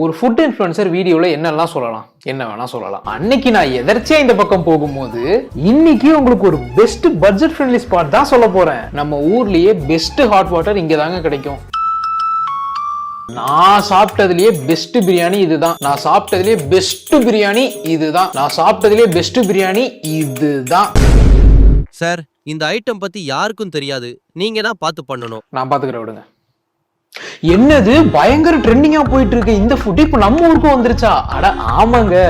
ஒரு food influencer வீடியோல என்னெல்லாம் சொல்லலாம், என்ன வேணா சொல்லலாம். அன்னைக்கு நான் எதர்ச்சியா இந்த பக்கம் போகும்போது இன்னைக்கு உங்களுக்கு ஒரு பெஸ்ட் பட்ஜெட் ஃப்ரெண்ட்லி ஸ்பாட் தான் சொல்ல போறேன். நம்ம ஊர்லயே பெஸ்ட் ஹாட் வாட்டர் இங்க தாங்க கிடைக்கும். நான் சாப்பிட்டதுலயே பெஸ்ட் பிரியாணி இதுதான். நான் சாப்பிட்டதுலயே பெஸ்ட் பிரியாணி இதுதான். நான் சாப்பிட்டதுலயே பெஸ்ட் பிரியாணி இதுதான். சார், இந்த ஐட்டம் பத்தி யாருக்கும் தெரியாது, நீங்க தான் பார்த்து பண்ணணும். நான் பாத்துக்கிறேன், விடுங்க. என்னது பயங்கர ட்ரெண்டிங்கா போயிட்டு இருக்கு இந்த ஃபுட் இப்ப நம்ம ஊருக்கும் வந்துருச்சா? அட ஆமாங்க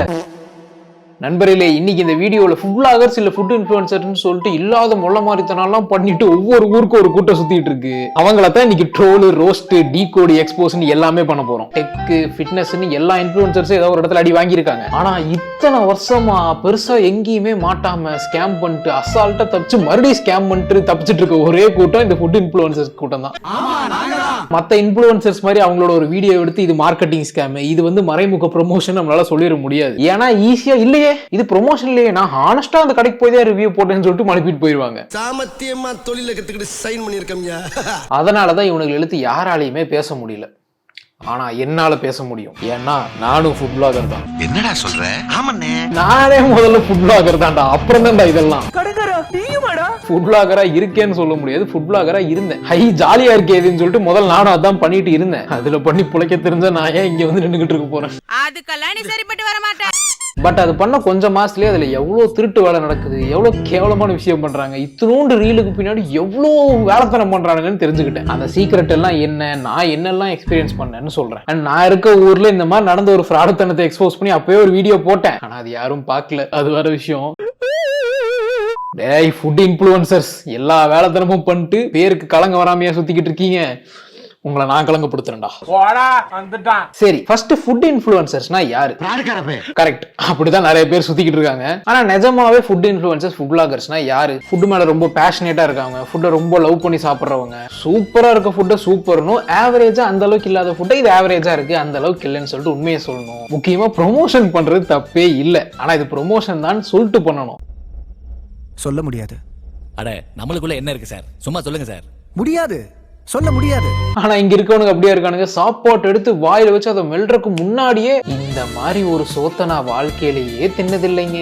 நண்பர்களே, இன்னைக்கு இந்த வீடியோல ஃபுட் பிளாகர்ஸ் இல்ல ஃபுட் இன்ஃப்ளூயன்சர்னு சொல்லிட்டு இல்லாத மொள்ள மாதிரித்தனெல்லாம் பண்ணிட்டு ஒவ்வொரு ஊருக்கும் ஒரு கூட்டம் சுத்திட்டு இருக்கு. அவங்கள தான் இன்னைக்கு ட்ரோல், ரோஸ்ட், டீகோட், எக்ஸ்போஸ்னு எல்லாமே பண்ண போறோம். டெக், ஃபிட்னஸ்னு எல்லா இன்ஃப்ளூயன்சர்ஸும் ஏதோ ஒரு இடத்துல அடி வாங்கியிருக்காங்க. ஆனா இத்தனை வருஷமா பெருசா எங்கேயுமே மாட்டாம ஸ்கேம் பண்ணிட்டு அசால்ட்டா தப்பிச்சு மறுபடியும் ஸ்கேம் பண்ணிட்டு தப்பிச்சிட்டு இருக்க ஒரே கூட்டம் இந்த ஃபுட் இன்ஃப்ளூயன்சர்ஸ் கூட்டம் தான். மத்த இன்ஃப்ளூயன்சர்ஸ் மாதிரி அவங்களோட ஒரு வீடியோ எடுத்து இது மார்க்கெட்டிங் ஸ்கேம், இது வந்து மறைமுக ப்ரொமோஷன் நம்மளால சொல்லிட முடியாது. ஏன்னா ஈஸியா இல்லையே, இது ப்ரொமோஷன் இல்லையே, நான் ஹானஸ்டா அந்த கடைக்கு போய் தான் ரிவ்யூ போட்டேன்னு சொல்லிட்டு மழுப்பிட்டு போயிருவாங்க. சாமத்தியமா தொழில கத்துக்கிட்டு சைன் பண்ணிருக்கோம்யா. அதனாலதான் இவனுக்கு எழுத்து யாராலையுமே பேச முடியல. ஆனா என்னால பேச முடியும், ஏன்னா நானும் ஃபுட் பிளாகர் தான். என்னடா சொல்ற? ஆமாண்ணே, நானே முதல்ல ஃபுட் பிளாகர் தான்டா, அப்புறம் தான்டா இதெல்லாம். ஃபுட் பிளாகரா இருக்கேன்னு சொல்ல முடியாது, ஃபுட் பிளாகரா இருந்தேன். ஹை ஜாலியா இருக்கேன்னு சொல்லிட்டு முதல்ல நானும் அதான் பண்ணிட்டு இருந்தேன். அதுல பண்ணி புழைக்க தெரிஞ்ச நான் ஏன் இங்க வந்து நின்னுகிட்டு இருக்க போறேன்? அதுக்கெல்லாம் நீ சரிப்பட்டு வர மாட்டேன். பட் அது பண்ண கொஞ்சம் மாசத்துலயே அதுல எவ்வளவு திருட்டு வேலை நடக்குது, எவ்வளவு கேவலமான விஷயம் பண்றாங்க, இத்தினோண்டு ரீலுக்கு பின்னாடி எவ்வளவு வேலைத்தனம் பண்றாங்கன்னு தெரிஞ்சுக்கிட்டேன். அந்த சீக்ரெட் எல்லாம் என்ன, நான் என்னெல்லாம் எக்ஸ்பீரியன்ஸ் பண்ணேன்னு சொல்றேன். நான் இருக்க ஊர்ல இந்த மாதிரி நடந்த ஒரு ஃப்ராடுத்தனத்தை எக்ஸ்போஸ் பண்ணி அப்பவே ஒரு வீடியோ போட்டேன். ஆனா அது யாரும் பார்க்கல, அது வேற விஷயம். டேய் ஃபுட் இன்ஃப்ளூயன்சர்ஸ், எல்லா வேலைத்தனமும் பண்ணிட்டு பேருக்கு கலங்க வராமையா சுத்திக்கிட்டு இருக்கீங்க. உங்களை நான் கலங்கப்படுத்துறேன்டா. சரி, ஃபர்ஸ்ட் ஃபுட் இன்ஃப்ளூயன்சர்ஸ்னா யாரு? கரெக்ட், அப்படிதான் நிறைய பேர் சுத்திக்கிட்டு இருக்காங்க. ஆனா நிஜமாவே ஃபுட் இன்ஃப்ளூயன்சர்ஸ், ஃபுட் பிளாகர்ஸ்னா யாரு? ஃபுட் மேல ரொம்ப பேஷனேட்டா இருக்காங்க, ஃபுட்டை ரொம்ப லவ் பண்ணி சாப்பிடுறவங்க, சூப்பரா இருக்க ஃபுட்டை சூப்பர்னும், ஆவரேஜா அந்த அளவுக்கு இல்லாத ஃபுட்டை இது ஆவரேஜா இருக்கு அந்த அளவுக்கு இல்லைன்னு சொல்லிட்டு உண்மையை சொல்லணும். முக்கியமா ப்ரொமோஷன் பண்றது தப்பே இல்லை, ஆனா இது ப்ரொமோஷன் தான் சொல்லிட்டு பண்ணணும். சொல்ல முடியாது. அட நம்மளுக்குள்ள என்ன இருக்கு சார், சும்மா சொல்லுங்க சார். முடியாது, சொல்ல முடியாது. ஆனா இங்க இருக்கவனுக்கு அப்படியே இருக்கானுங்க, சாப்பாட்டு எடுத்து வாயில வச்சு அதை மெல்றதுக்கு முன்னாடியே இந்த மாதிரி ஒரு சோத்தை நான் வாழ்க்கையிலேயே தின்னதில்லைங்க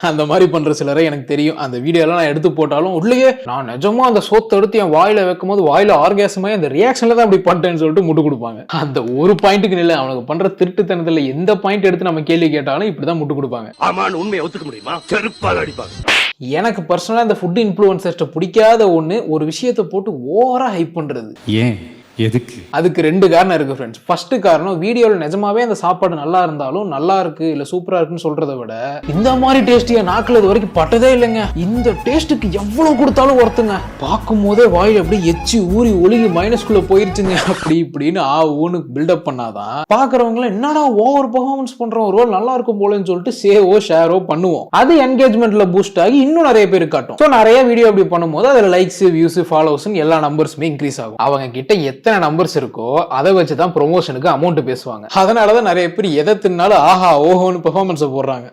அந்த மாதிரி பண்ற சிலரை எனக்கு தெரியும். அந்த வீடியோ எல்லாம் நான் எடுத்து போட்டாலும் உள்ளேயே நான் நிஜமா அந்த சோத்தை எடுத்து என் வாயில வைக்கும் போது வாயில ஆர்காசமாயி அந்த ரியாக்ஷன்ல தான் அப்படி பண்ணிட்டேன்னு சொல்லிட்டு முட்டு கொடுப்பாங்க. அந்த ஒரு பாயிண்ட்டுக்கு இல்லை, அவனுக்கு பண்ற திருட்டுத்தனத்துல எந்த பாயிண்ட் எடுத்து நம்ம கேள்வி கேட்டாலும் இப்படிதான் முட்டு கொடுப்பாங்க. ஆமான்னு உண்மையை ஒத்துக்க முடியுமா? செருப்பால அடிப்பாங்க. எனக்கு பர்சனலா இந்த ஃபுட் இன்ஃப்ளூயன்சர்ஸ்ட பிடிக்காத ஒண்ணு, ஒரு விஷயத்தை போட்டு ஓவரா ஹைப் பண்றது. ஏன், எதுக்கு? அதுக்கு ரெண்டு காரணம் இருக்கு ஃப்ரெண்ட்ஸ். ஃபர்ஸ்ட் காரணம், வீடியோல நிஜமாவே அந்த சாப்பாடு நல்லா இருந்தாலும் நல்லா இருக்கு இல்ல சூப்பரா இருக்குன்னு சொல்றதை விட இந்த மாதிரி டேஸ்டியா நாக்குல இது வரைக்கும் பட்டதே இல்லைங்க, இந்த டேஸ்ட்டுக்கு எவ்வளவு கொடுத்தாலும் ஒருத்துங்க, பார்க்கும் போதே வாயில் அப்படியே எச்சி ஊறி ஒழுகி மைனஸ்குள்ள போயிருச்சுங்க அப்படி இப்படின்னு ஊனு பில்டப் பண்ணாதான் பாக்குறவங்க என்னடா ஓவர் பெர்ஃபார்மன்ஸ் பண்றோம், ஒரு ரோல் நல்லா இருக்கும் போலன்னு சொல்லிட்டு சேவோ ஷேரோ பண்ணுவோம். அது என்கேஜ்மெண்ட்ல பூஸ்ட் ஆகி இன்னும் நிறைய பேர் காட்டும். ஸோ நிறைய வீடியோ அப்படி பண்ணும்போது அதுல லைக்ஸ், வியூஸ், ஃபாலோவர்ஸ் எல்லா நம்பர்ஸுமே இன்க்ரீஸ் ஆகும். அவங்க கிட்ட எத்தனை நம்பர்ஸ் இருக்கோ அதை வச்சுதான் ப்ரொமோஷனுக்கு அமௌண்ட் பேசுவாங்க. அதனாலதான் நிறைய பேர் எதை தின்னாலும் ஆஹா ஓஹோன்னு பெர்ஃபார்மன்ஸ் போடுறாங்க.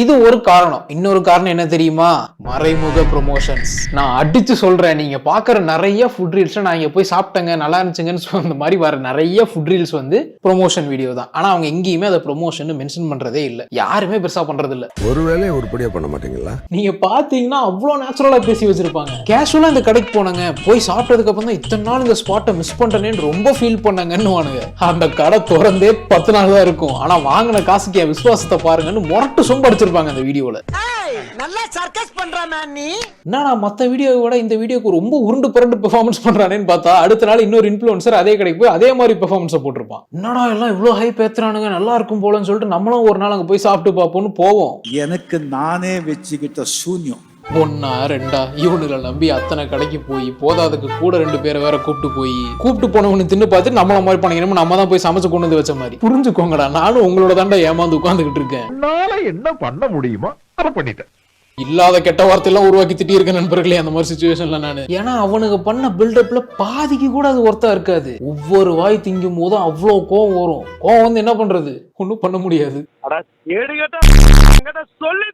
இது ஒரு காரணம். இன்னொரு காரணம் என்ன தெரியுமா? மறைமுக ப்ரொமோஷன்ஸ். நான் அடிச்சு சொல்றேன், நீங்க பாக்குற நிறைய ஃபுட் ரீல்ஸ் நான் இங்க போய் சாப்பிட்டேங்க நல்லா இருந்துச்சுங்கன்னு அந்த மாதிரி வர நிறைய ஃபுட் ரீல்ஸ் வந்து ப்ரொமோஷன் வீடியோ தான். ஆனா அவங்க எங்கேயுமே அதை ப்ரொமோஷன் மென்ஷன் பண்றதே இல்ல, யாருமே பெருசா பண்றது இல்ல. ஒருவேளை உருப்படியா பண்ண மாட்டீங்களா? நீங்க பாத்தீங்கன்னா அவ்வளவு நேச்சுரலா பேசி வச்சிருப்பாங்க. கேஷுவலா இந்த கடைக்கு போனாங்க, போய் சாப்பிட்டதுக்கு அப்புறம் தான் இத்தனை நாள் இந்த ஸ்பாட்டை மிஸ் பண்றேன்னு ரொம்ப ஃபீல் பண்ணாங்கன்னு வானுங்க. அந்த கடை திறந்தே 10 நாள் தான் இருக்கும், ஆனா வாங்கின காசுக்கு என் விசுவாசத்தை பாருங்கன்னு மொரட்டு சொம்ப அடிச்சிருப்பாங்க அந்த வீடியோல. நல்லா சர்க்கஸ் பண்றானே நீ. என்னடா மத்த வீடியோவை விட இந்த வீடியோக்கு ரொம்ப உருண்டு புரண்டு பெர்ஃபார்மன்ஸ் பண்றானேன்னு பார்த்தா அடுத்த நாள் இன்னொரு இன்ஃப்ளூயன்சர் அதே கடைக்கு போய் அதே மாதிரி பெர்ஃபார்மன்ஸை போட்டிருப்பான். என்னடா எல்லாம் இவ்வளவு ஹைப் ஏத்துறானுங்க, நல்லா இருக்கும் போலன்னு சொல்லிட்டு நம்மளும் ஒரு நாள் அங்க போய் சாப்பிட்டு பார்ப்போம்னு போவோம். எனக்கு நானே வச்சுக்கிட்ட சூன்யம். ஒன்னா ரெண்டா இவனுங்களை நம்பி அத்தனை கடைக்கு போய் போதாதுக்கு கூட 2 பேரை வேற கூப்பிட்டு போனவனு தின்னு பார்த்து நம்மள மாதிரி பண்ணிக்கணும், நம்ம தான் போய் சமைச்சு கொண்டு வந்து வச்ச மாதிரி. புரிஞ்சுக்கோங்கடா, நானும் உங்களோட தாண்டா ஏமாந்து உட்காந்துக்கிட்டு இருக்கேன். என்ன பண்ண முடியுமா அதை பண்ணிட்டேன். இல்லாத கெட்ட வார்த்தையெல்லாம் உருவாக்கி திட்டி இருக்க நண்பர்களே அந்த மாதிரி சிச்சுவேஷன்ல நானு. ஏன்னா அவனுக்கு பண்ண பில்டப்ல பாதிக்கு கூட அது ஒர்த்தா இருக்காது. ஒவ்வொரு வாய் திங்கும் போதும் அவ்வளவு கோவம் வரும். கோவம் வந்து என்ன பண்றது, ஒன்னும் பண்ண முடியாது. சொல்லி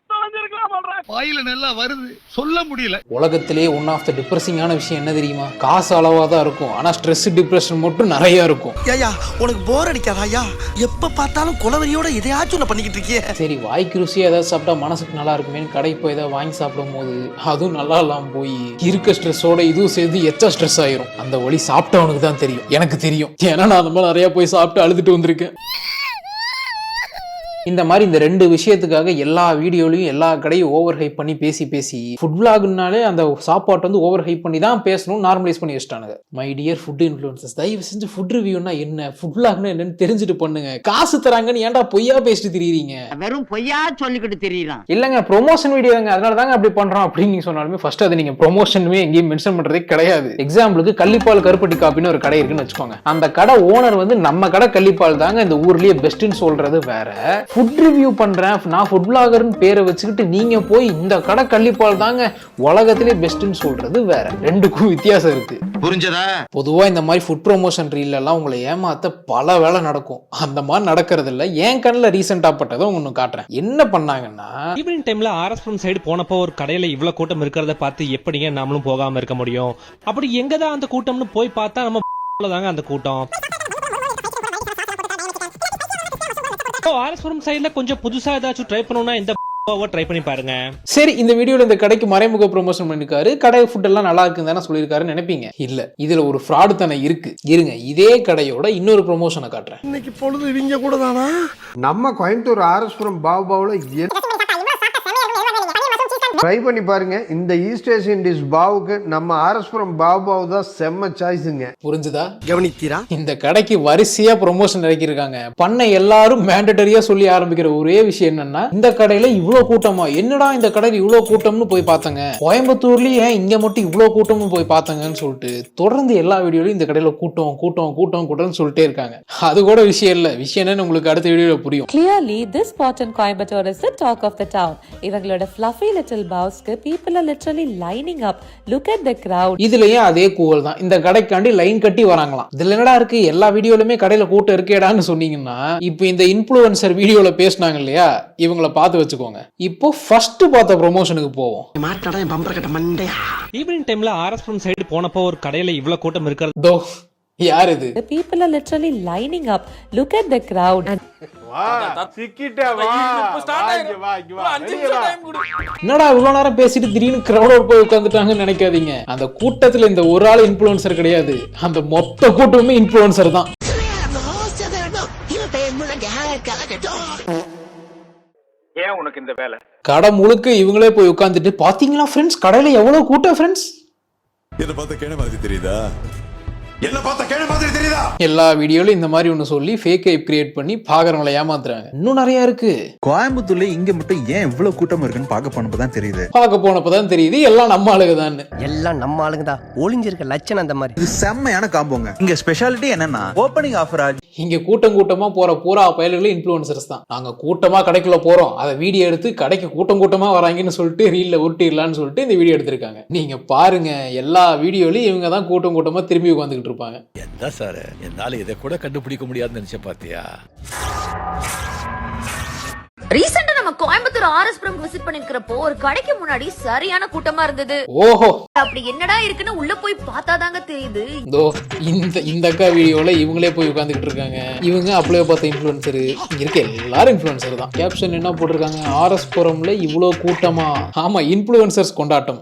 வாயில நல்லா வருது சொல்ல முடியல. உலகத்திலே ஒன் ஆஃப் த டிப்ரெசிங்கான விஷயம் என்ன தெரியுமா? காசு அளவா தான் இருக்கும், ஆனா ஸ்ட்ரெஸ் டிப்ரெஷன் மட்டும் நிறைய இருக்கும். ஐயா உனக்கு போர் அடிக்காதா? ஐயா எப்ப பார்த்தாலும் குலவரியோட எதையாச்சும் ஒண்ணு பண்ணிக்கிட்டு இருக்கியே. சரி, வாய்க்கு ருசியா ஏதாவது சாப்பிட்டா மனசுக்கு நல்லா இருக்குமேன்னு கடைக்கு போய் ஏதாவது வாங்கி சாப்பிடும் போது அதுவும் நல்லா இல்லாம போய் இருக்க ஸ்ட்ரெஸ்ஸோட இதுவும் சேர்ந்து எச்சா ஸ்ட்ரெஸ் ஆயிரும். அந்த வழி சாப்பிட்டவனுக்கு தான் தெரியும், எனக்கு தெரியும். ஏன்னா நான் அந்த மாதிரி நிறைய போய் சாப்பிட்டு அழுதுட்டு வந்திருக்கேன். இந்த மாதிரி இந்த ரெண்டு விஷயத்துக்காக எல்லா வீடியோலையும் எல்லா கடையும் ஓவர் ஹைப் பண்ணி பேசி ஃபுட் விளாக்னாலே அந்த சாப்பாட்டை வந்து ஓவர் ஹைப் பண்ணி தான் பேசணும், நார்மலைஸ் பண்ணி வச்சுட்டானுங்க. மை டியர் ஃபுட் இன்ஃப்ளூயன்சர்ஸ், தயவு செஞ்சு ஃபுட் ரிவ்யூனா என்ன, ஃபுட் விளாக்னா என்னன்னு தெரிஞ்சுட்டு பண்ணுங்க. காசு தராங்கன்னு ஏன்டா பொய்யா பேசிட்டு திரியுறீங்க? வெறும் பொய்யா சொல்லிக்கிட்டு தெரியலாம். இல்லங்க, ப்ரொமோஷன் வீடியோங்க, அதனால தாங்க அப்படி பண்றோம் அப்படின்னு நீங்க சொன்னாலுமே ஃபர்ஸ்ட் அதை நீங்க ப்ரொமோஷனுமே எங்கேயும் மென்ஷன் பண்றதே கிடையாது. எக்ஸாம்பிளுக்கு கள்ளிப்பால் கருப்பட்டி காப்பின்னு ஒரு கடை இருக்குன்னு வச்சுக்கோங்க. அந்த கடை ஓனர் வந்து நம்ம கடை கள்ளிப்பால் தாங்க இந்த ஊர்லயே பெஸ்ட்னு சொல்றது வேற. ஃபுட் ரிவ்யூ பண்றேன், நான் ஃபுட் பிளாகர்னு பேரை வச்சுக்கிட்டு நீங்க போய் இந்த கடை கள்ளிப்பால் தாங்க உலகத்திலே பெஸ்ட்னு சொல்றது வேற. ரெண்டுக்கும் வித்தியாசம் இருக்கு, புரிஞ்சதா? பொதுவா இந்த மாதிரி ஃபுட் ப்ரொமோஷன் ரீல் எல்லாம் உங்களை ஏமாத்த பல வேலை நடக்கும். அந்த மாதிரி நடக்கிறது இல்ல. என் கண்ணில் ரீசெண்டா பட்டதை ஒன்னு காட்டுறேன். என்ன பண்ணாங்கன்னா, ஈவினிங் டைம்ல ஆர்எஸ்புரம் சைடு போனப்போ ஒரு கடையில இவ்வளவு கூட்டம் இருக்கிறத பார்த்து எப்படிங்க நாமளும் போகாம இருக்க முடியும்? அப்படி எங்கதான் அந்த கூட்டம்னு போய் பார்த்தா நம்ம தாங்க அந்த கூட்டம். ஆர்எஸ்புரம் சைடுல கொஞ்சம் புதுசா ஏதாச்சும் ட்ரை பண்ணணும்னா இந்த ட்ரை பண்ணி பாருங்க. சரி, இந்த வீடியோல இந்த கடைக்கு மறைமுக ப்ரொமோஷன் பண்ணிருக்காரு, கடை ஃபுட் எல்லாம் நல்லா இருக்குன்னு தானே சொல்லியிருக்காருன்னு நினைப்பீங்க. இல்ல, இதுல ஒரு ஃப்ராடு தானே இருக்கு. இருங்க, இதே கடையோட இன்னொரு ப்ரொமோஷனை காட்டுறேன். இன்னைக்கு பொழுது இவங்க கூட தானா? நம்ம கோயம்புத்தூர் ஆர்எஸ்புரம் பாவுல ட்ரை பண்ணி பாருங்க. இந்த ஈஸ்ட் ஏசியன் டிஷ் பாவுக்கு நம்ம ஆர்எஸ்புரம் பாவு தான் செம்ம சாய்ஸுங்க. புரிஞ்சுதா? கவனித்தீரா? இந்த கடைக்கு வரிசையா ப்ரொமோஷன் இறக்கிருக்காங்க. பண்ண எல்லாரும் மேண்டட்டரியா சொல்லி ஆரம்பிக்கிற ஒரே விஷயம் என்னன்னா, இந்த கடையில இவ்வளவு கூட்டமா, என்னடா இந்த கடையில இவ்வளவு கூட்டம்னு போய் பார்த்தங்க, கோயம்புத்தூர்லயே ஏன் இங்க மட்டும் இவ்வளவு கூட்டம்னு போய் பார்த்தங்கன்னு சொல்லிட்டு தொடர்ந்து எல்லா வீடியோலயும் இந்த கடையில கூட்டம் கூட்டம் கூட்டம் கூட்டம்னு சொல்லிட்டே இருக்காங்க. அது கூட விஷயம் இல்ல, விஷயம் என்னன்னு உங்களுக்கு அடுத்த வீடியோல புரியும். Clearly, this spot in Coimbatore is the talk of the town. இவங்களோட fluffy little bows-க்கு people are literally lining up. Look at the crowd. இதுலயே அதே கூவல் தான். இந்த கடைக்காண்டி லைன் கட்டி வராங்களாம். இதுல என்னடா இருக்கு, எல்லா வீடியோலுமே கடையில கூட்டம் இருக்கேடான்னு சொன்னீங்கன்னா, இப்போ இந்த இன்ஃப்ளூயன்சர் வீடியோல பேசினாங்க இல்லையா, இவங்களை பார்த்து வச்சுக்கோங்க. இப்போ ஃபர்ஸ்ட் பார்த்த ப்ரொமோஷனுக்கு போவோம். மாட்டாடா என் பம்பர கட்ட மண்டையா. ஈவினிங் டைம்ல ஆர்எஸ்புரம் சைடு போனப்போ ஒரு கடையில இவ்வளவு கூட்டம் இருக்கிறது. தோ யார் இது? The people are literally lining up. Look at the crowd. என்னடா இவ்வளவு நேரம் பேசிட்டு திடீர்னு கிரௌடோட போய் உட்காந்துட்டாங்கன்னு நினைக்காதீங்க. அந்த கூட்டத்துல இந்த ஒரு ஆள் இன்ஃப்ளூயன்சர் கிடையாது, அந்த மொத்த கூட்டமுமே இன்ஃப்ளூயன்சர் தான். ஏன் உனக்கு இந்த வேலை? கடை முழுக்க இவங்களே போய் உட்காந்துட்டு, பாத்தீங்களா ஃப்ரெண்ட்ஸ் கடையில எவ்வளவு கூட்டம் ஃப்ரெண்ட்ஸ். என்ன பார்த்தா கேன மாதிரி தெரியுதா? என்ன பார்த்தா கேன மாதிரி தெரியுதா? எல்லா வீடியோல இந்த மாதிரி ஒண்ணு சொல்லி ஃபேக் ஹைப் கிரியேட் பண்ணி பாக்குறவங்களை ஏமாத்துறாங்க. இன்னும் நிறைய இருக்கு. கோயம்புத்தூர்ல இங்க மட்டும் ஏன் இவ்வளவு கூட்டம் இருக்குன்னு பார்க்க போனப்பதான் தெரியுது. எல்லாம் நம்ம ஆளுங்க தான். எல்லாம் நம்ம ஆளுங்க தான். ஒளிஞ்சிருக்க லட்சணம் அந்த மாதிரி. இது செம்மையான காம்போங்க. இங்க ஸ்பெஷாலிட்டி என்னன்னா, ஓபனிங் ஆஃபர் ஆகி இங்க கூட்டம் கூட்டமா போற பூரா பயல்களும் இன்ஃப்ளூயன்சர்ஸ் தான். நாங்க கூட்டமா கடைக்குள்ள போறோம், அதை வீடியோ எடுத்து கடைக்கு கூட்டம் கூட்டமா வராங்கன்னு சொல்லிட்டு ரீல்ல உருட்டிடலான்னு சொல்லிட்டு இந்த வீடியோ எடுத்திருக்காங்க. நீங்க பாருங்க, எல்லா வீடியோலயும் இவங்க தான் கூட்டம் கூட்டமா திரும்பி உட்காந்துக்கிட்டு இருப்பாங்க. என்ன சார், என்னால இதை கூட கண்டுபிடிக்க முடியாதுன்னு நினைச்ச பாத்தியா? ரீசெண்டா நம்ம கோயம்புத்தூர் ஆர்எஸ்புரம் விசிட் பண்ணிருக்கிறப்போ ஒரு கடைக்கு முன்னாடி சரியான கூட்டமா இருந்தது. ஓஹோ, அப்படி என்னடா இருக்குன்னு உள்ள போய் பார்த்தாதாங்க தெரியுது. இந்த அக்கா வீடியோல இவங்களே போய் உட்காந்துக்கிட்டு இருக்காங்க. இவங்க அப்படியே பார்த்த இன்ஃப்ளூயன்சர். இங்க இருக்க எல்லாரும் இன்ஃப்ளூயன்சர் தான். கேப்ஷன் என்ன போட்டிருக்காங்க, ஆர்எஸ்புரம்ல இவ்வளவு கூட்டமா. ஆமா, இன்ஃப்ளூயன்சர்ஸ் கொண்டாட்டம்.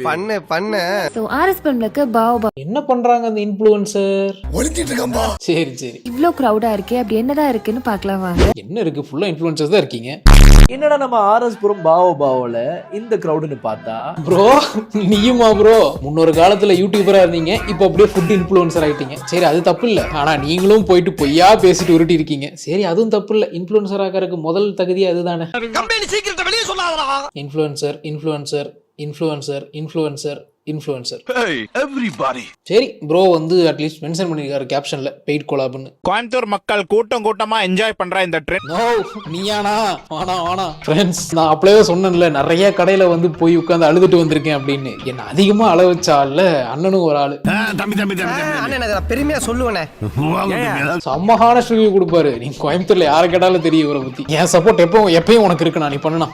பண்ணு பண்ணு. So ஆர்எஸ்புரம்லக்கு பாவ் என்ன பண்றாங்க அந்த இன்ஃப்ளூயன்சர்? ஒளிஞ்சிட்டு இருக்கம்பா. சரி சரி, இவ்ளோ crowd-ஆ இருக்கே, அப்படி என்னதான் இருக்குன்னு பார்க்கலாம் வாங்க. என்ன இருக்கு, ஃபுல்லா இன்ஃப்ளூயன்சர்ஸ் தான் இருக்கீங்க. என்னடா நம்ம ஆர்எஸ்புரம் பாவோல இந்த கிரௌடுன்னு பார்த்தா, ப்ரோ நீயுமா ப்ரோ? முன்னொரு காலத்துல யூடியூபரா இருந்தீங்க, இப்போ அப்படியே ஃபுட் இன்ஃப்ளூயன்சர் ஆயிட்டீங்க. சரி, அது தப்பு இல்ல. ஆனா நீங்களும் போயிட்டு பொய்யா பேசிட்டு உருட்டி இருக்கீங்க. சரி, அதுவும் தப்பு இல்ல. இன்ஃப்ளூயன்சர் ஆகிறதுக்கு முதல் தகுதி அதுதானே. கம்பெனி சீக்கிரத்தை வெளியே சொல்லாதடா. Influencer influencer influencer influencer influencer. Everybody. சரி ப்ரோ வந்து அட்லீஸ்ட் மென்ஷன் பண்ணிருக்காரு கேப்ஷன்ல பெய்ட் கொலாப்னு. கோயம்புத்தூர் மக்கள் கூட்டம் கூட்டமா என்ஜாய் பண்ற இந்த ட்ரெண்ட். நோ நீயானா வானா ஃப்ரெண்ட்ஸ், நான் அப்படியே சொன்னேன்ல நிறைய கடையில வந்து போய் உட்கார்ந்து அழுதுட்டு வந்திருக்கேன் அப்படின்னு. என்ன அதிகமா அழ வச்சால அண்ணனும் ஒரு ஆளு. பெருமையா சொல்லுவேனே, சம்மகான ரிவ்யூ கொடுப்பாரு. நீ கோயம்புத்தூர்ல யாரை கேட்டாலும் தெரியும் இவரை பத்தி. என் சப்போர்ட் எப்பயும் உனக்கு இருக்கு, நான் நீ பண்ணணும்.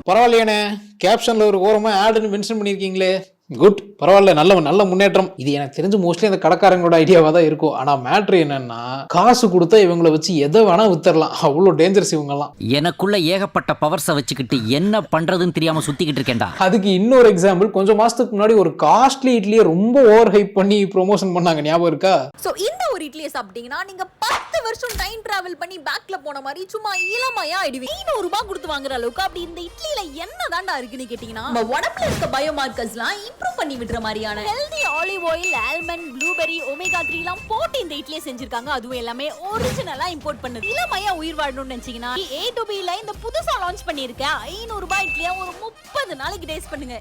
பரவாயில்லையானே, கேப்ஷன்ல ஒரு ஓரமா ஆடுன்னு மென்ஷன் பண்ணிருக்கீங்களே, குட், பரவாயில்ல, நல்ல முன்னேற்றம். இது எனக்கு தெரிஞ்சு மோஸ்ட்லி அந்த கடைக்காரங்களோட ஐடியாவா தான் இருக்கும். ஆனா மேட்ரு என்னன்னா, காசு கொடுத்தா இவங்களை வச்சு எதை வேணா வித்தரலாம், அவ்வளவு டேஞ்சர்ஸ் இவங்க எல்லாம். எனக்குள்ள ஏகப்பட்ட பவர்ஸை வச்சுக்கிட்டு என்ன பண்றதுன்னு தெரியாம சுத்திக்கிட்டு இருக்கேன்டா. அதுக்கு இன்னொரு எக்ஸாம்பிள், கொஞ்சம் மாசத்துக்கு முன்னாடி ஒரு காஸ்ட்லி இட்லியை ரொம்ப ஓவர் ஹைப் பண்ணி ப்ரொமோஷன் பண்ணாங்க, ஞாபகம் இருக்கா? சோ இந்த ஒரு இட்லியை சாப்பிட்டீங்கன்னா நீங்க 10 வருஷம் டைம் டிராவல் பண்ணி பேக்ல போன மாதிரி சும்மா இளமையா ஆயிடுவீங்க. 300 ரூபாய் கொடுத்து வாங்குற அளவுக்கு அப்படி இந்த இட்லியில என்ன தாண்டா இருக்குன்னு கேட்டீங்கன்னா, நம்ம உடம்புல இருக்க பயோமார்க்கர்ஸ்லாம் இம்ப்ரூவ் பண்ணி விடுற மாதிரியான healthy olive oil, almond, blueberry, omega 3 எல்லாம் போட்டு இந்த இட்லியை செஞ்சிருக்காங்க. அதுவும் எல்லாமே ஒரிஜினலா இம்போர்ட் பண்ணது. இளமையா உயிர் வாழணும்னு நினைச்சீங்கன்னா A to B ல இந்த புதுசா லான்ச் பண்ணிருக்க 500 ரூபாய் இட்லியா ஒரு 30 நாளைக்கு டேஸ்ட் பண்ணுங்க.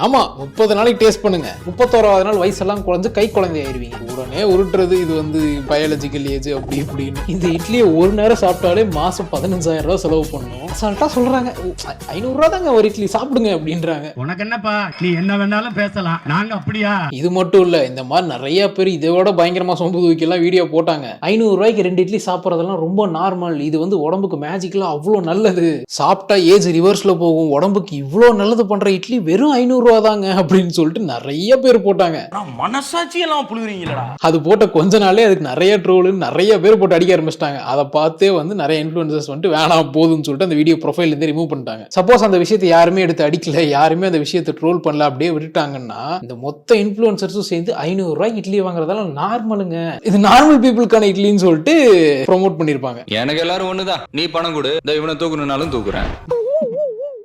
ஆமா 30 நாளைக்கு டேஸ்ட் பண்ணுங்க. 31வது நாள் வயசெல்லாம் குறைஞ்சு கை குழந்தை ஆயிருவீங்க. உடனே உருட்டுறது இது வந்து பயாலஜிக்கல் ஏஜ் அப்படி இப்படின்னு. இந்த இட்லியை ஒரு நேரம் சாப்பிட்டாலே மாசம் 15,000 ரூபாய் செலவு பண்ணணும். அசால்ட்டா சொல்றாங்க 500 ரூபாய் தாங்க ஒரு இட்லி சாப்பிடுங்க அப்படின்றாங்க. உனக்கு என்னப்பா, நீ என்ன வேணாலும் பேசலாம், நாங்க அப்படியா? இது மட்டும் இல்ல, இந்த மாதிரி நிறைய பேர் இதோட பயங்கரமா சொம்பு தூக்கிலாம் வீடியோ போட்டாங்க. 500 ரூபாய்க்கு 2 இட்லி சாப்பிட்றதெல்லாம் ரொம்ப நார்மல், இது வந்து உடம்புக்கு மேஜிக்கலா அவ்வளோ நல்லது, சாப்பிட்டா ஏஜ் ரிவர்ஸ்ல போகும், உடம்புக்கு இவ்வளோ நல்லது பண்ற இட்லி வெறும் 500 ரூபா தாங்க அப்படின்னு சொல்லிட்டு நிறைய பேர் போட்டாங்க. மனசாட்சி எல்லாம் புழுகுறீங்களா? அது போட்ட கொஞ்ச நாளே அதுக்கு நிறைய ட்ரோல் நிறைய பேர் போட்டு அடிக்க ஆரம்பிச்சிட்டாங்க. அதை பார்த்தே வந்து நிறைய இன்ஃப்ளூயன்சர்ஸ் வந்துட்டு வேணாம் போதுன்னு சொல்லிட்டு அந்த வீடியோ ப்ரொஃபைல் இருந்து ரிமூவ் பண்ணிட்டாங்க. சப்போஸ் அந்த விஷயத்தை யாருமே எடுத்து அடிக்கல, யாருமே அந்த விஷயத்தை ட்ரோல் பண்ணல, அப்படியே விட்டுட்டாங்கன்னா இந்த மொத்த இன்ஃப்ளூயன்சர்ஸும் சேர்ந்து 500 ரூபாய்க்கு இட்லி வாங்குறதெல்லாம் நார்மலுங்க, இது நார்மல் பீப்புளுக்கான இட்லின்னு சொல்லிட்டு ப்ரோமோட் பண்ணிருப்பாங்க. எனக்கு எல்லாரும் ஒண்ணுதான், நீ பணம் கொடு, இவனை தூக்கணும்னாலும் தூக்குறேன்.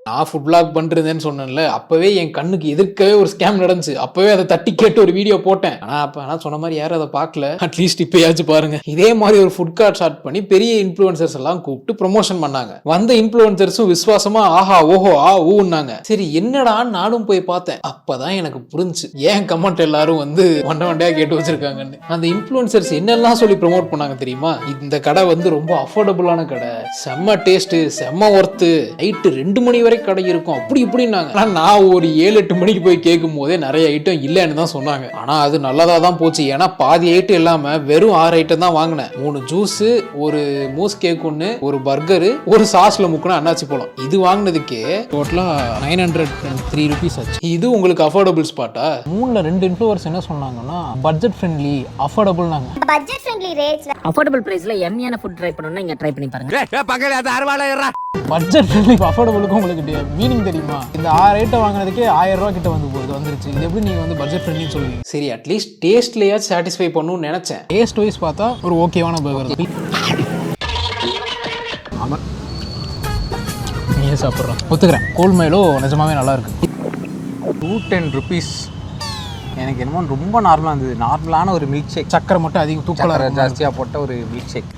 நான் ஃபுட் பிளாக் பண்ணிருந்தேன்னு சொன்னேன்ல, அப்பவே என் கண்ணுக்கு எதிர்க்கவே ஒரு ஸ்கேம் நடந்துச்சு. அப்பவே அதை தட்டி கேட்டு ஒரு வீடியோ போட்டேன். ஆனா சொன்ன மாதிரி யாரும் அதை பார்க்கல. அட்லீஸ்ட் இப்பயாச்சும் பாருங்க. இதே மாதிரி ஒரு ஃபுட் கார்ட் ஸ்டார்ட் பண்ணி பெரிய இன்ஃப்ளூயன்சர்ஸ் எல்லாம் கூப்பிட்டு ப்ரொமோஷன் பண்ணாங்க. வந்த இன்ஃப்ளூயன்சர்ஸும் விசுவாசமா ஆஹா ஓஹோ ஊன்னாங்க. சரி என்னடா நானும் போய் பார்த்தேன். அப்பதான் எனக்கு புரிஞ்சு ஏன் கமெண்ட் எல்லாரும் வந்து வண்டையா கேட்டு வச்சிருக்காங்கன்னு. அந்த இன்ஃப்ளூயன்சர்ஸ் என்னெல்லாம் சொல்லி ப்ரொமோட் பண்ணாங்க தெரியுமா? இந்த கடை வந்து ரொம்ப அஃபோர்டபுளான கடை, செம்ம டேஸ்ட், செம்ம ஒர்த்து, நைட்டு 2 மணி வரை கடை இருக்கும், அப்படி இப்படின்னாங்க. நான் ஒரு 7-8 மணிக்கு போய் கேட்கும் போதே நிறைய ஐட்டம் இல்லைன்னு தான் சொன்னாங்க. ஆனா அது நல்லதா தான் போச்சு. ஏன்னா பாதி ஐட்டம் இல்லாம வெறும் 6 ஐட்டம் தான் வாங்கினேன். 3 ஜூஸ், ஒரு மூஸ் கேக், ஒரு பர்கரு, ஒரு சாஸ்ல முக்கின அண்ணாச்சி போலாம். இது வாங்கினதுக்கே டோட்டலா 903 rupees ஆச்சு. இது உங்களுக்கு அஃபோர்டபுள் ஸ்பாட்டா? 3ல 2 இன்ஃப்ளூயர்ஸ் என்ன சொன்னாங்கன்னா பட்ஜெட் ஃப்ரெண்ட்லி, அஃபோர்டபுள் நாங்க. பட்ஜெட் ஃப்ரெண்ட்லி ரேட்ஸ்ல அஃபோர்டபுள் பிரைஸ்ல எம்மியான ஃபுட் ட்ரை பண்ணனும்னா இங்க ட்ரை பண்ணி பாருங்க. பக்கத்துல அது அறுவாளையறா. பட்ஜெட் ஃப்ரெண்ட்லி அஃபோர்டபுளுக்கு உங்களுக்கு மீனிங் தெரியுமா? இந்த 6 ஐட்டம் வாங்கினதுக்கே 1000 ரூபாய் கிட்ட வந்துருச்சு. இது எப்படி நீங்க வந்து பட்ஜெட் ஃப்ரெண்ட்லி சொல்லுவீங்க? சரி அட்லீஸ்ட் டேஸ்ட்லயாச்சும் சாட்டிஸ்ஃபை பண்ணணும்னு நினைச்சேன். டேஸ்ட் வைஸ் பார்த்தா ஒரு ஓகேவான பர்கர் தான். ஆமா நீயே சாப்பிட்றோம், ஒத்துக்கிறேன். கோல்ட் மைலோ நிஜமாவே நல்லா இருக்கு. 210 rupees. எனக்கு என்னமோ ரொம்ப நார்மலாக இருந்தது. நார்மலான ஒரு மில்க் ஷேக், சக்கரை மட்டும் அதிகம் தூக்கலாக ஜாஸ்தியாக போட்ட ஒரு மில்க் ஷேக்.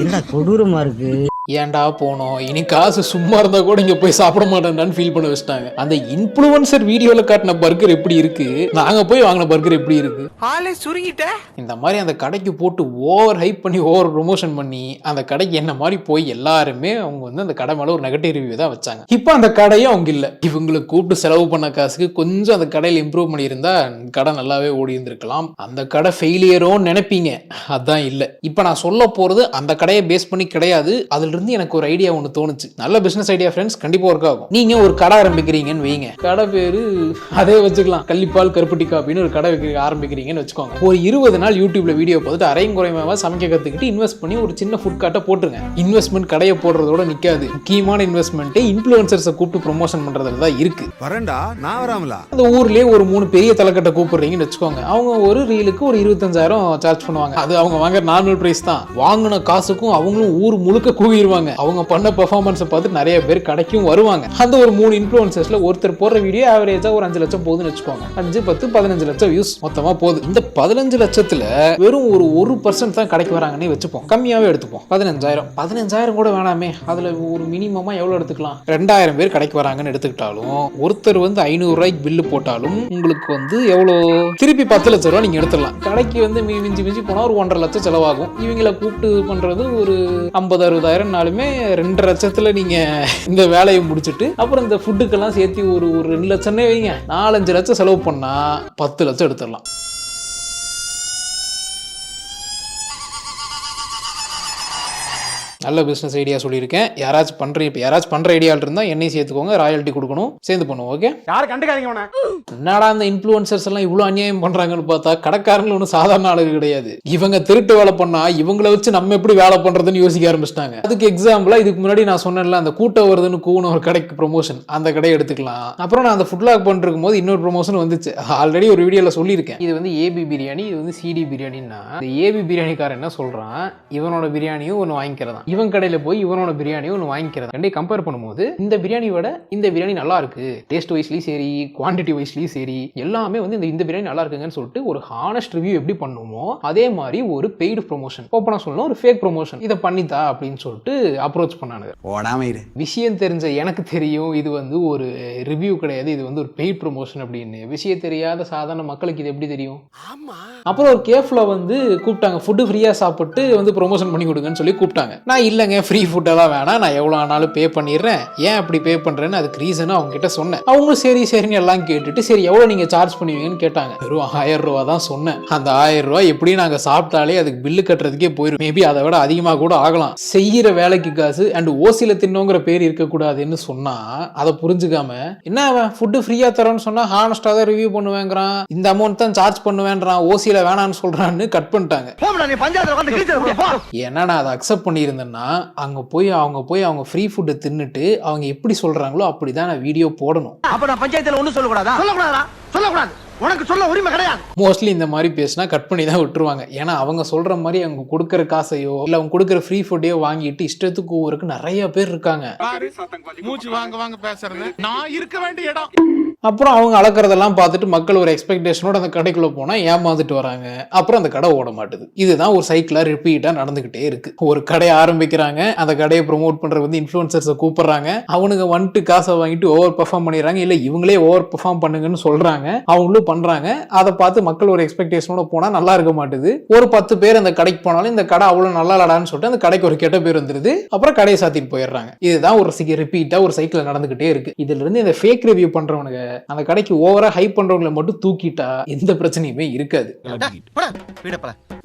என்ன கொடூரமா இருக்கு. ஏன்டா போனோம், இனி காசு சும்மா இருந்தா கூட இங்க போய் சாப்பிட மாட்டேன்டான்னு ஃபீல் பண்ண வச்சுட்டாங்க. அந்த இன்ஃப்ளூயன்சர் வீடியோல காட்டின பர்கர் எப்படி இருக்கு, நாங்க போய் வாங்கின பர்கர் எப்படி இருக்கு? ஆளே சுருங்கிட்ட. இந்த மாதிரி அந்த கடைக்கு போட்டு ஓவர் ஹைப் பண்ணி ஓவர் ப்ரொமோஷன் பண்ணி அந்த கடைக்கு என்ன மாதிரி போய் எல்லாருமே அவங்க வந்து அந்த கடை மேல ஒரு நெகட்டிவ் ரிவ்யூ தான் வச்சாங்க. இப்போ அந்த கடையும் அவங்க இல்ல. இவங்களுக்கு கூப்பிட்டு செலவு பண்ண காசுக்கு கொஞ்சம் அந்த கடையில இம்ப்ரூவ் பண்ணியிருந்தா கடை நல்லாவே ஓடி இருந்திருக்கலாம். அந்த கடை ஃபெயிலியரோன்னு நினைப்பீங்க, அதான் இல்ல. இப்போ நான் சொல்ல போறது அந்த கடையை பேஸ் பண்ணி கிடையாது. அதுல இருந்து எனக்கு ஒரு ஐடியா ஒன்று தோணுச்சு. நல்ல பிசினஸ் ஐடியா ஃப்ரெண்ட்ஸ், கண்டிப்பா ஒர்க் ஆகும். நீங்க ஒரு கடை ஆரம்பிக்கிறீங்கன்னு வைங்க, கடை பேரு அதே வச்சுக்கலாம், கள்ளிப்பால் கருப்பட்டி காப்பின்னு ஒரு கடை ஆரம்பிக்கிறீங்கன்னு வச்சுக்கோங்க. ஒரு 20 நாள் யூடியூப்ல வீடியோ பார்த்துட்டு அரையும் குறையமா சமைக்க கத்துக்கிட்டு இன்வெஸ்ட் பண்ணி ஒரு சின்ன ஃபுட் கார்ட்டை போட்டுருங்க. இன்வெஸ்ட்மெண்ட் கடையை போடுறதோட நிக்காது. முக்கியமான இன்வெஸ்ட்மெண்ட் இன்ஃப்ளூயன்சர்ஸை கூப்பிட்டு ப்ரொமோஷன் பண்றதுல தான் இருக்கு. வரேன்டா நான் வராமலா? அந்த ஊர்லயே ஒரு 3 பெரிய தலைக்கட்டை கூப்பிடுறீங்கன்னு வச்சுக்கோங்க. அவங்க ஒரு ரீலுக்கு ஒரு 25,000 சார்ஜ் பண்ணுவாங்க. அது அவங்க வாங்குற நார்மல் பிரைஸ் தான். வாங்கின காசுக்கும் அவங்களும் ஊர் முழுக்க கூவி பண்ணிடுவாங்க. அவங்க பண்ண பெர்ஃபார்மன்ஸை பார்த்து நிறைய பேர் கடைக்கும் வருவாங்க. அந்த ஒரு 3 இன்ஃப்ளூயன்சர்ஸ்ல ஒருத்தர் போடுற வீடியோ ஆவரேஜா ஒரு 5 லட்சம் போகுதுன்னு வச்சுக்கோங்க. 5, 10, 15 லட்சம் வியூஸ் மொத்தமா போகுது. இந்த 15 லட்சத்துல வெறும் ஒரு 1% தான் கடைக்கு வராங்கன்னு வச்சுப்போம். கம்மியாவே எடுத்துப்போம். 15,000 கூட வேணாமே, அதுல ஒரு மினிமமா எவ்வளவு எடுத்துக்கலாம், 2000 பேர் கடைக்கு வராங்கன்னு எடுத்துக்கிட்டாலும் ஒருத்தர் வந்து 500 ரூபாய்க்கு பில்லு போட்டாலும் உங்களுக்கு வந்து எவ்வளோ, திருப்பி 10 லட்சம் ரூபாய் நீங்க எடுத்துடலாம். கடைக்கு வந்து மிஞ்சி போனா ஒரு 1.5 லட்சம் செலவாகும். இவங்களை கூப்பிட்டு பண்றது ஒரு 50-60,000நாலுமே 2 லட்சத்துல நீங்க இந்த வேலையை முடிச்சுட்டு அப்புறம் இந்த ஃபுட்டுக்கெல்லாம் சேர்த்து ஒரு 2 லட்சம்னே வைங்க, 4-5 லட்சம் செலவு பண்ணா 10 லட்சம் எடுத்துடலாம். நல்ல பிசினஸ் ஐடியா சொல்லியிருக்கேன். யாராச்சும் பண்ற ஐடியா இருந்தா என்னையும் சேர்த்துக்கோங்க, ராயல்ட்டி கொடுக்கணும், சேர்ந்து பண்ணுவோம். ஓகே, யாரும் கண்டுக்காதீங்க. என்னடா இந்த இன்ஃப்ளூயன்சர்ஸ் எல்லாம் இவ்வளவு அநியாயம் பண்றாங்கன்னு பார்த்தா கடைக்காரங்க ஒன்றும் சாதாரண ஆளுங்க கிடையாது. இவங்க திருட்டு வேலை பண்ணா இவங்களை வச்சு நம்ம எப்படி வேலை பண்றதுன்னு யோசிக்க ஆரம்பிச்சிட்டாங்க. அதுக்கு எக்ஸாம்பிளா இதுக்கு முன்னாடி நான் சொன்னேன்ல, அந்த கூட்டம் வருதுன்னு கூன ஒரு கடைக்கு ப்ரொமோஷன், அந்த கடையை எடுத்துக்கலாம். அப்புறம் நான் அந்த ஃபுட் லாக் பண்ணிருக்கும் போது இன்னொரு ப்ரொமோஷன் வந்துச்சு, ஆல்ரெடி ஒரு வீடியோல சொல்லியிருக்கேன். இது வந்து ஏபி பிரியாணி, இது வந்து சிடி பிரியாணின்னா இந்த ஏபி பிரியாணிக்காரன் என்ன சொல்றான், இவனோட பிரியாணியும் ஒன்று வாங்கிக்கிறதான், இவன் கடையில போய் இவனோட பிரியாணியும் ஒன்று வாங்கிக்கிறதா. ரெண்டையும் கம்பேர் பண்ணும்போது இந்த பிரியாணி விட இந்த பிரியாணி நல்லா இருக்கு, டேஸ்ட் வைஸ்லயும் சரி குவான்டிட்டி வைஸ்லயும் சரி எல்லாமே வந்து இந்த பிரியாணி நல்லா இருக்குங்கன்னு சொல்லிட்டு ஒரு ஹானஸ்ட் ரிவ்யூ எப்படி பண்ணுமோ அதே மாதிரி ஒரு பெய்டு ப்ரொமோஷன், ஓப்பனா சொல்லணும் ஒரு ஃபேக் ப்ரொமோஷன், இதை பண்ணித்தா அப்படின்னு சொல்லிட்டு அப்ரோச் பண்ணானுங்க. விஷயம் தெரிஞ்ச எனக்கு தெரியும் இது வந்து ஒரு ரிவ்யூ கிடையாது, இது வந்து ஒரு பெய்ட் ப்ரொமோஷன் அப்படின்னு. விஷயம் தெரியாத சாதாரண மக்களுக்கு இது எப்படி தெரியும்? அப்புறம் ஒரு கேஃப்ல வந்து கூப்பிட்டாங்க, ஃபுட்டு ஃப்ரீயா சாப்பிட்டு வந்து ப்ரொமோஷன் பண்ணி கொடுங்கன்னு சொல்லி கூப்பிட்டாங்க. நான் இல்லைங்க ஃப்ரீ ஃபுட்டெல்லாம் வேணாம், நான் எவ்வளோ ஆனாலும் பே பண்ணிடுறேன், ஏன் அப்படி பே பண்ணுறேன்னு அதுக்கு ரீசனும் அவங்க கிட்ட சொன்னேன். அவங்களும் சரின்னு எல்லாம் கேட்டுட்டு சரி எவ்வளோ நீங்கள் சார்ஜ் பண்ணுவீங்கன்னு கேட்டாங்க. வெறும் 1000 ரூபா தான் சொன்னேன். அந்த 1000 ரூபா எப்படி நாங்கள் சாப்பிட்டாலே அதுக்கு பில்லு கட்டுறதுக்கே போயிடும், மேபி அதை விட அதிகமாக கூட ஆகலாம். செய்கிற வேலைக்கு காசு அண்ட் ஓசியில் தின்னோங்கிற பேர் இருக்கக்கூடாதுன்னு சொன்னா அதை புரிஞ்சுக்காம என்ன ஃபுட்டு ஃப்ரீயா தரோன்னு சொன்னா ஹானஸ்டாக தான் ரிவ்யூ பண்ணுவேங்கிறான், இந்த அமௌண்ட் தான் சார்ஜ் பண்ணுவேன்றான், ஓசியில் வேணான்னு சொல்றான்னு கட் பண்ணிட்டாங்க. ஏன்னா நான் அதை அக்செப்ட் பண்ணியிருந்தேன்னா அவங்க போய் அவங்க ஃப்ரீ ஃபுட்டை தின்னுட்டு அவங்க எப்படி சொல்றாங்களோ அப்படிதான் நான் வீடியோ போடணும். அப்ப நான் பஞ்சாயத்துல ஒண்ணும் சொல்லக்கூடாது, உனக்கு சொல்ல உரிமை கிடையாது. மோஸ்ட்லி இந்த மாதிரி பேசினா கட் பண்ணி தான் விட்டுருவாங்க. ஏன்னா அவங்க சொல்ற மாதிரி அவங்க கொடுக்குற காசையோ இல்ல அவங்க கொடுக்குற ஃப்ரீ ஃபுட்டையோ வாங்கிட்டு இஷ்டத்துக்கு ஒவ்வொருக்கு நிறைய பேர் இருக்காங்க. மூச்சு வாங்க பேசுறது நான் இருக்க வேண்டிய இடம். அப்புறம் அவங்க அளக்கிறதெல்லாம் பார்த்துட்டு மக்கள் ஒரு எக்ஸ்பெக்டேஷனோட அந்த கடைக்குள்ள போனா ஏமாந்துட்டு வராங்க. அப்புறம் அந்த கடை ஓட மாட்டுது. இதுதான் ஒரு சைக்கிளா ரிப்பீட்டா நடந்துகிட்டே இருக்கு. ஒரு கடையை ஆரம்பிக்கிறாங்க, அந்த கடையை ப்ரொமோட் பண்றது வந்து இன்ஃப்ளூயன்சர்ஸை கூப்பிடுறாங்க, அவனுங்க வந்துட்டு காசை வாங்கிட்டு ஓவர் பெர்ஃபார்ம் பண்ணிடுறாங்க, இல்ல இவங்களே ஓவர் பெர்ஃபார்ம் பண்ணுங்கன்னு சொல்றாங்க, அவங்களும் பண்றாங்க. அதை பார்த்து மக்கள் ஒரு எக்ஸ்பெக்டேஷனோட போனா நல்லா இருக்க மாட்டுது. ஒரு 10 பேர் அந்த கடைக்கு போனாலும் இந்த கடை அவ்வளவு நல்லா இல்லடான்னு சொல்லிட்டு அந்த கடைக்கு ஒரு கெட்ட பேர் வந்துருது. அப்புறம் கடையை சாத்திட்டு போயிடுறாங்க. இதுதான் ஒரு ரிப்பீட்டா ஒரு சைக்கிள் நடந்துகிட்டே இருக்கு. இதுல இருந்து இந்த ஃபேக் ரிவ்யூ பண்றவனுங்க அந்த கடைக்கு ஓவரா ஹைப் பண்றவங்களை மட்டும் தூக்கிட்டா எந்த பிரச்சனையுமே இருக்காது.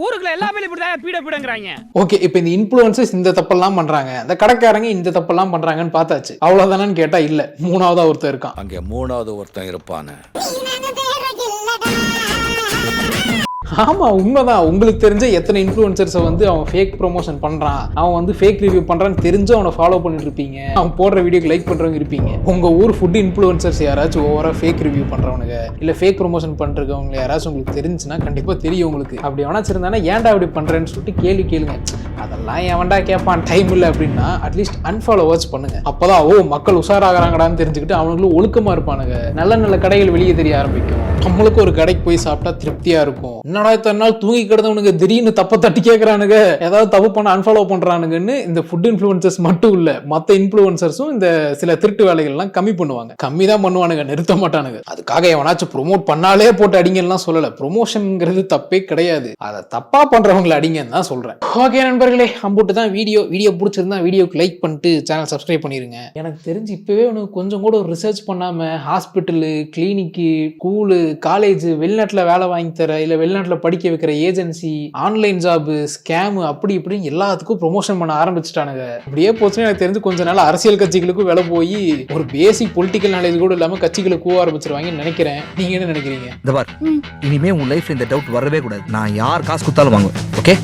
ஊருக்குள்ள எல்லா வேலையும் இப்படிதான் பீடங்கிறாங்க. ஓகே, இப்போ இந்த இன்ஃப்ளூயன்சர்ஸ் இந்த தப்பெல்லாம் பண்றாங்க, அந்த கடைக்காரங்க இந்த தப்பெல்லாம் பண்றாங்கன்னு பார்த்தாச்சு. அவ்வளவுதானு கேட்டா இல்ல, 3ஆவதா ஒருத்தர் இருக்கான். அங்க 3ஆவது ஒருத்தன் இருப்பானே. ஆமா, உண்மைதான். உங்களுக்கு தெரிஞ்ச எத்தனை இன்ஃப்ளூயன்சர்ஸை வந்து அவன் ஃபேக் ப்ரொமோஷன் பண்றான், அவன் வந்து ஃபேக் ரிவ்யூ பண்றான்னு தெரிஞ்சு அவனை ஃபாலோ பண்ணிட்டு இருப்பீங்க, அவன் போடுற வீடியோக்கு லைக் பண்றவங்க இருப்பீங்க. உங்க ஊர் ஃபுட் இன்ஃப்ளூயன்சர்ஸ் யாராச்சும் ஓவரா ஃபேக் ரிவ்யூ பண்றவனுங்க இல்ல ஃபேக் ப்ரொமோஷன் பண்றவங்க யாராச்சும் உங்களுக்கு தெரிஞ்சுன்னா கண்டிப்பா தெரியும் உங்களுக்கு. அப்படி எவனாச்சும் இருந்தானா ஏன்டா அப்படி பண்றேன்னு சொல்லிட்டு கேளுங்க. அதெல்லாம் எவன்டா கேட்பான், டைம் இல்லை அப்படின்னா அட்லீஸ்ட் அன்ஃபாலோ வாட்ச் பண்ணுங்க. அப்பதான் மக்கள் உஷாராகிறாங்கடான்னு தெரிஞ்சுக்கிட்டு அவனுங்களும் ஒழுக்கமா இருப்பானுங்க. நல்ல நல்ல கடைகள் வெளியே தெரிய ஆரம்பிக்கும். நம்மளுக்கு ஒரு கடைக்கு போய் சாப்பிட்டா திருப்தியா இருக்கும். என்னடா இத்தனை நாள் தூங்கி கிடந்தவனுங்க திடீர்னு தப்ப தட்டி கேட்கறானுங்க, ஏதாவது தப்பு பண்ண அன்ஃபாலோ பண்றானுங்கன்னு இந்த ஃபுட் இன்ஃப்ளூயன்சர்ஸ் மட்டும் இல்ல, மத்த இன்ஃப்ளூயன்சர்ஸும் இந்த சில திருட்டு வேலைகள்லாம் கம்மி பண்ணுவாங்க. கம்மி தான் பண்ணுவானுங்க, நிறுத்த மாட்டானுங்க. அதுக்காக எவனாச்சும் ப்ரொமோட் பண்ணாலே போட்டு அடிங்கலாம் சொல்லல. ப்ரொமோஷன்ங்கிறது தப்பே கிடையாது, அதை தப்பா பண்றவங்களை அடிங்கன்னு தான் சொல்றேன். ஓகே நண்பர்களே, அம்புட்டு தான் வீடியோ பிடிச்சிருந்தா வீடியோக்கு லைக் பண்ணிட்டு சேனல் சப்ஸ்கிரைப் பண்ணிருங்க. எனக்கு தெரிஞ்சு இப்பவே உனக்கு கொஞ்சம் கூட ஒரு ரிசர்ச் பண்ணாம ஹாஸ்பிட்டலு, கிளினிக்கு, ஸ்கூலு, காலேஜ், வெளிநாட்டுல வேலை வாங்கி தர இல்ல வெளிநாட்டுல படிக்க வைக்கிற ஏஜென்சி, ஆன்லைன் ஜாப், ஸ்கேம் அப்படி இப்படின்னு எல்லாத்துக்கும் ப்ரொமோஷன் பண்ண ஆரம்பிச்சுட்டானுங்க. இப்படியே போச்சுன்னா எனக்கு தெரிஞ்சு கொஞ்ச நாள் அரசியல் கட்சிகளுக்கும் வேலை போய் ஒரு பேசிக் பொலிட்டிக்கல் நாலேஜ் கூட இல்லாம கட்சிகளை கூவ ஆரம்பிச்சிருவாங்கன்னு நினைக்கிறேன். நீங்க என்ன நினைக்கிறீங்க? இனிமே உன் லைஃப்ல இந்த டவுட் வரவே கூடாது. நான் யார் காசு கொடுத்தாலும் வாங்குவேன். ஓகே.